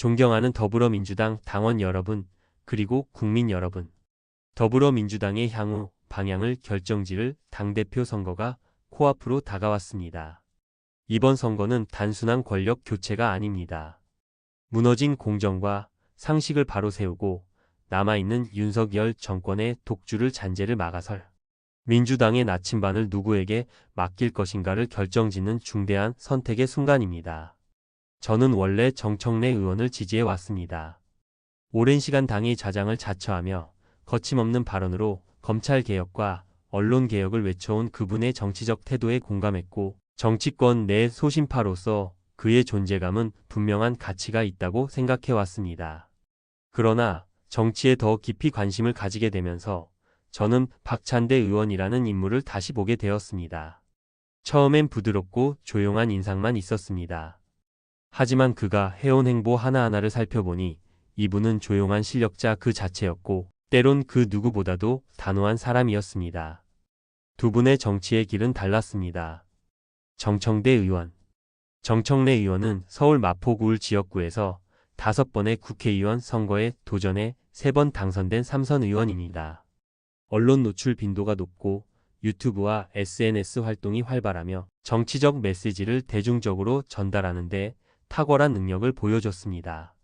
존경하는 더불어민주당 당원 여러분, 그리고 국민 여러분. 더불어민주당의 향후 방향을 결정지을 당대표 선거가 코앞으로 다가왔습니다. 이번 선거는 단순한 권력 교체가 아닙니다. 무너진 공정과 상식을 바로 세우고 남아있는 윤석열 정권의 독주를 잔재를 막아설 민주당의 나침반을 누구에게 맡길 것인가를 결정짓는 중대한 선택의 순간입니다. 저는 원래 정청래 의원을 지지해 왔습니다. 오랜 시간 당의 좌장을 자처하며 거침없는 발언으로 검찰개혁과 언론개혁을 외쳐온 그분의 정치적 태도에 공감했고, 정치권 내 소신파로서 그의 존재감은 분명한 가치가 있다고 생각해 왔습니다. 그러나 정치에 더 깊이 관심을 가지게 되면서 저는 박찬대 의원이라는 인물을 다시 보게 되었습니다. 처음엔 부드럽고 조용한 인상만 있었습니다. 하지만 그가 해온 행보 하나하나를 살펴보니 이분은 조용한 실력자 그 자체였고, 때론 그 누구보다도 단호한 사람이었습니다. 두 분의 정치의 길은 달랐습니다. 정청래 의원은 서울 마포구울 지역구에서 5번의 국회의원 선거에 도전해 3번 당선된 삼선 의원입니다. 언론 노출 빈도가 높고 유튜브와 SNS 활동이 활발하며 정치적 메시지를 대중적으로 전달하는 데 탁월한 능력을 보여줬습니다.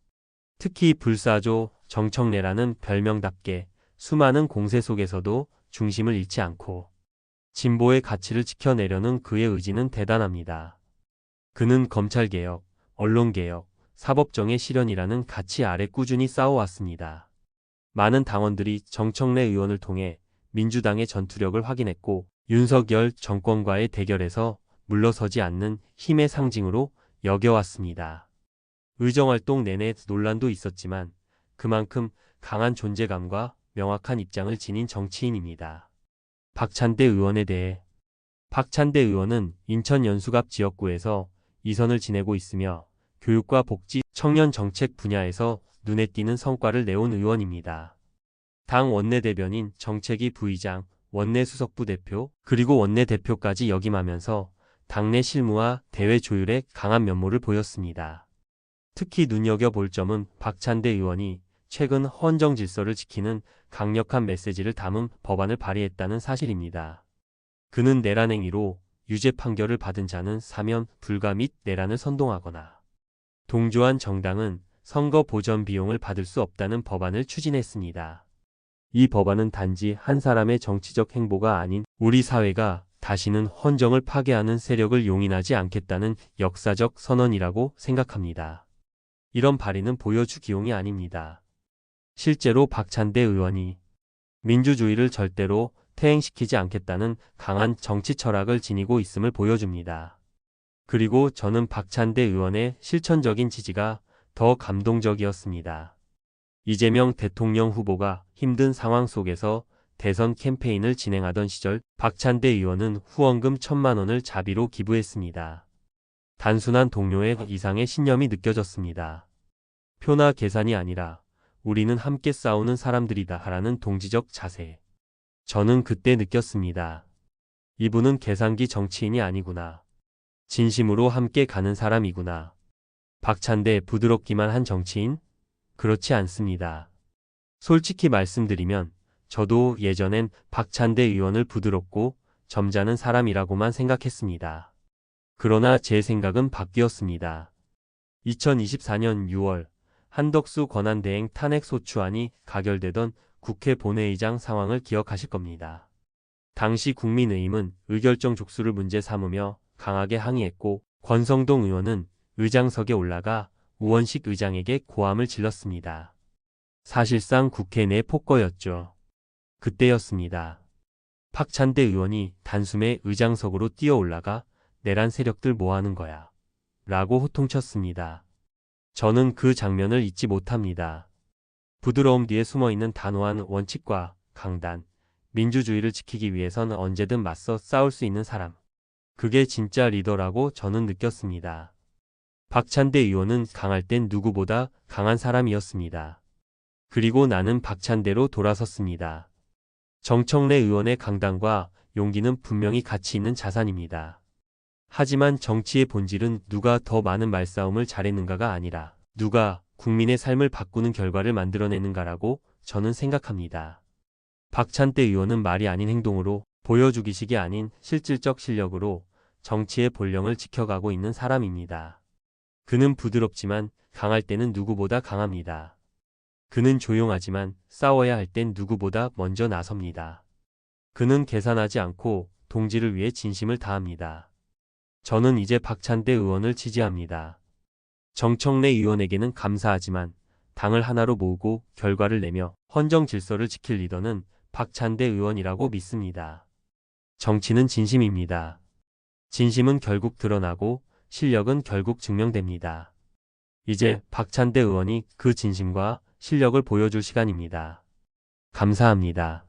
특히 불사조 정청래라는 별명답게 수많은 공세 속에서도 중심을 잃지 않고 진보의 가치를 지켜내려는 그의 의지는 대단합니다. 그는 검찰개혁, 언론개혁, 사법정의 실현이라는 가치 아래 꾸준히 싸워왔습니다. 많은 당원들이 정청래 의원을 통해 민주당의 전투력을 확인했고, 윤석열 정권과의 대결에서 물러서지 않는 힘의 상징으로 여겨왔습니다. 의정활동 내내 논란도 있었지만 그만큼 강한 존재감과 명확한 입장을 지닌 정치인입니다. 박찬대 의원에 대해 박찬대 의원은 인천 연수갑 지역구에서 2선을 지내고 있으며 교육과 복지, 청년 정책 분야에서 눈에 띄는 성과를 내온 의원입니다. 당 원내대변인, 정책위 부의장, 원내수석부 대표, 그리고 원내대표까지 역임하면서 당내 실무와 대외 조율에 강한 면모를 보였습니다. 특히 눈여겨볼 점은 박찬대 의원이 최근 헌정 질서를 지키는 강력한 메시지를 담은 법안을 발의했다는 사실입니다. 그는 내란 행위로 유죄 판결을 받은 자는 사면 불가 및 내란을 선동하거나 동조한 정당은 선거 보전 비용을 받을 수 없다는 법안을 추진했습니다. 이 법안은 단지 한 사람의 정치적 행보가 아닌 우리 사회가 다시는 헌정을 파괴하는 세력을 용인하지 않겠다는 역사적 선언이라고 생각합니다. 이런 발의는 보여주기용이 아닙니다. 실제로 박찬대 의원이 민주주의를 절대로 퇴행시키지 않겠다는 강한 정치 철학을 지니고 있음을 보여줍니다. 그리고 저는 박찬대 의원의 실천적인 지지가 더 감동적이었습니다. 이재명 대통령 후보가 힘든 상황 속에서 대선 캠페인을 진행하던 시절 박찬대 의원은 후원금 1,000만 원을 자비로 기부했습니다. 단순한 동료의 이상의 신념이 느껴졌습니다. 표나 계산이 아니라 우리는 함께 싸우는 사람들이다 라는 동지적 자세. 저는 그때 느꼈습니다. 이분은 계산기 정치인이 아니구나. 진심으로 함께 가는 사람이구나. 박찬대 부드럽기만 한 정치인? 그렇지 않습니다. 솔직히 말씀드리면 저도 예전엔 박찬대 의원을 부드럽고 점잖은 사람이라고만 생각했습니다. 그러나 제 생각은 바뀌었습니다. 2024년 6월 한덕수 권한대행 탄핵소추안이 가결되던 국회 본회의장 상황을 기억하실 겁니다. 당시 국민의힘은 의결정 족수를 문제 삼으며 강하게 항의했고, 권성동 의원은 의장석에 올라가 우원식 의장에게 고함을 질렀습니다. 사실상 국회 내 폭거였죠. 그때였습니다. 박찬대 의원이 단숨에 의장석으로 뛰어 올라가 내란 세력들 뭐하는 거야? 라고 호통쳤습니다. 저는 그 장면을 잊지 못합니다. 부드러움 뒤에 숨어있는 단호한 원칙과 강단, 민주주의를 지키기 위해선 언제든 맞서 싸울 수 있는 사람. 그게 진짜 리더라고 저는 느꼈습니다. 박찬대 의원은 강할 땐 누구보다 강한 사람이었습니다. 그리고 나는 박찬대로 돌아섰습니다. 정청래 의원의 강단과 용기는 분명히 가치 있는 자산입니다. 하지만 정치의 본질은 누가 더 많은 말싸움을 잘했는가가 아니라 누가 국민의 삶을 바꾸는 결과를 만들어내는가라고 저는 생각합니다. 박찬대 의원은 말이 아닌 행동으로 보여주기식이 아닌 실질적 실력으로 정치의 본령을 지켜가고 있는 사람입니다. 그는 부드럽지만 강할 때는 누구보다 강합니다. 그는 조용하지만 싸워야 할 땐 누구보다 먼저 나섭니다. 그는 계산하지 않고 동지를 위해 진심을 다합니다. 저는 이제 박찬대 의원을 지지합니다. 정청래 의원에게는 감사하지만 당을 하나로 모으고 결과를 내며 헌정 질서를 지킬 리더는 박찬대 의원이라고 믿습니다. 정치는 진심입니다. 진심은 결국 드러나고 실력은 결국 증명됩니다. 이제 박찬대 의원이 그 진심과 실력을 보여줄 시간입니다. 감사합니다.